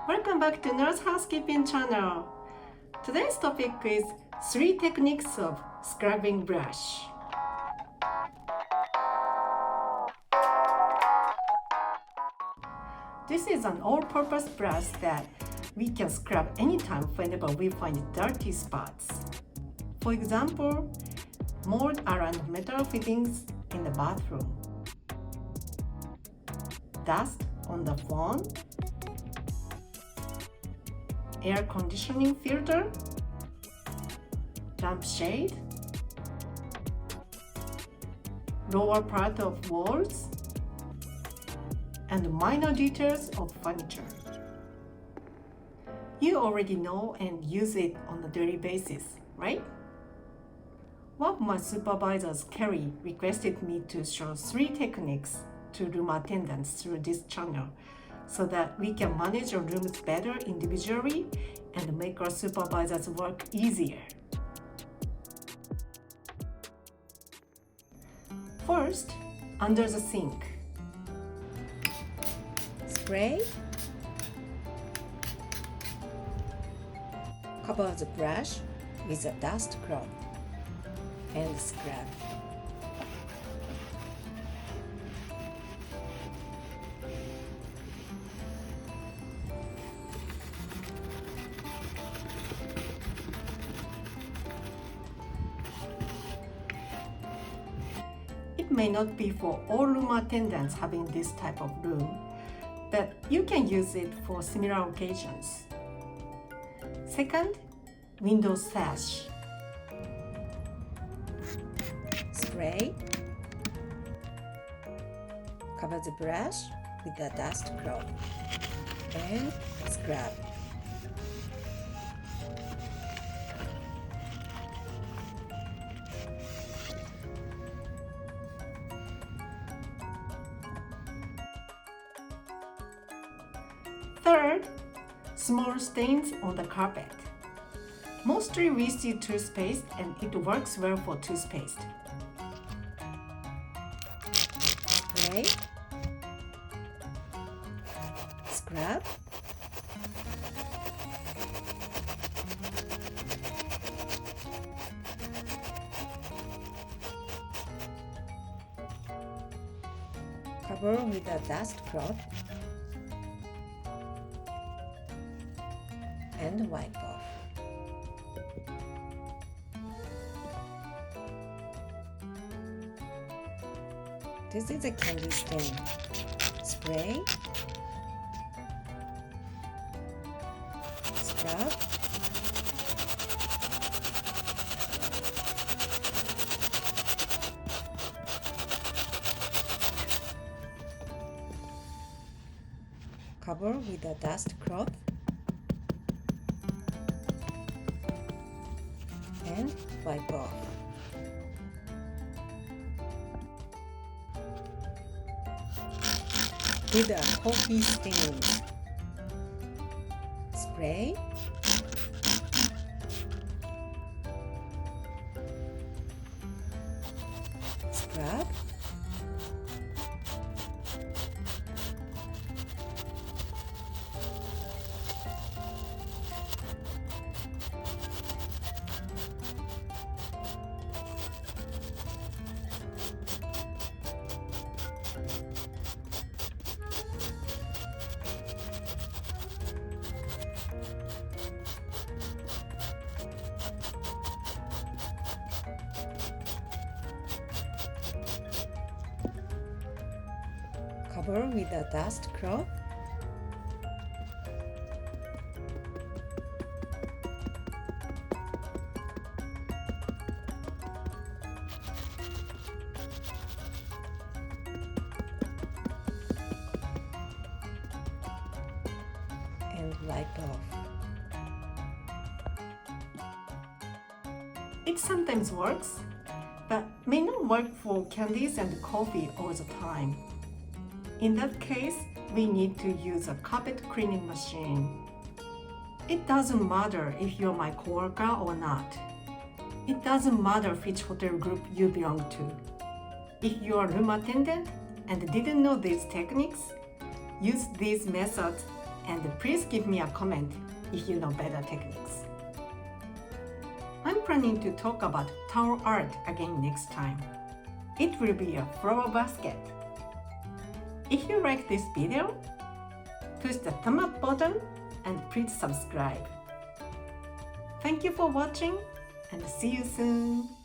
Welcome back to Nurse Housekeeping channel. Today's topic is 3 techniques of scrubbing brush. This is an all-purpose brush that we can scrub anytime whenever we find dirty spots. For example, mold around metal fittings in the bathroom, dust on the phone, air conditioning filter, lampshade, lower part of walls, and minor details of furniture. You already know and use it on a daily basis, right? One of my supervisors, Kerry, requested me to show 3 techniques to room attendants through this channel so that we can manage our rooms better individually and make our supervisors' work easier. First, under the sink. Spray. Cover the brush with a dust cloth and scrub. It may not be for all room attendants having this type of room, but you can use it for similar occasions. Second, window sash. Spray. Cover the brush with a dust cloth and scrub. Third, small stains on the carpet. Mostly we see toothpaste and it works well for toothpaste. Spray, scrub, cover with a dust cloth and wipe off. This is a candy stain. Spray, scrub, cover with a dust cloth and wipe off. With a coffee stain. Spray, scrub, cover with a dust cloth and wipe off. It sometimes works, but may not work for candies and coffee all the time. In that case, we need to use a carpet cleaning machine. It doesn't matter if you're my coworker or not. It doesn't matter which hotel group you belong to. If you're a room attendant and didn't know these techniques, use these methods And please give me a comment if you know better techniques. I'm planning to talk about towel art again next time. It will be a flower basket. If you like this video, push the thumb up button and please subscribe. Thank you for watching and see you soon.